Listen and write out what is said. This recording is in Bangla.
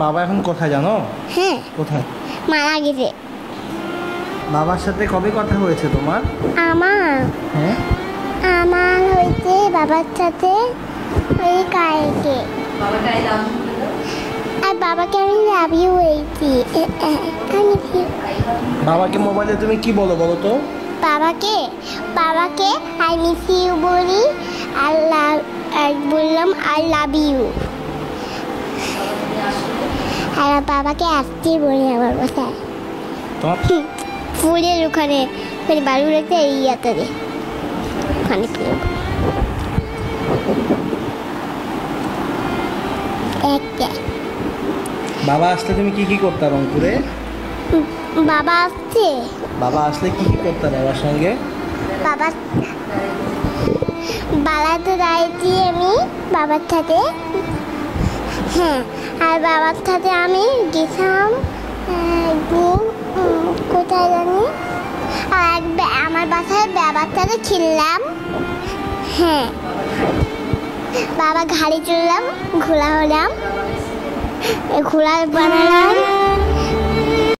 বাবা এখন কোথায় জানো? হ্যাঁ, কোথায়? মারা গেছে। বাবার সাথে কবে কথা হয়েছে তোমার? আমার হ্যাঁ, আমার হয়েছে বাবার সাথে ওই কালকে। আর বাবাকে আমি লাভ ইউ বলছি। বাবাকে মোবাইলে তুমি কি বলো বলো তো? বাবাকে বাবাকে আই মিস ইউ বলি, আর বললাম আই লাভ ইউ। আর বাবাকে আসতে বলি আমার বাসায় তোমার ফুলের ওখানে বালু রেখে এই ইয়াতে ওখানে একটা বাবা আসলে তুমি কি কি করতে রংপুরে? বাবা আসছে। বাবা আসলে কি কি করতে বাবার সঙ্গে? বাবা বালাতে দাঁড়িয়েছি আমি বাবার সাথে। হ্যাঁ, আর বাবার সাথে আমি গেছিলাম একদিন কোথায় জানি, আর আমার বাসায় বাবার সাথে খেললাম। হ্যাঁ, বাবা গাড়ি চললাম, ঘোলা হলাম, ঘোলা বানালাম।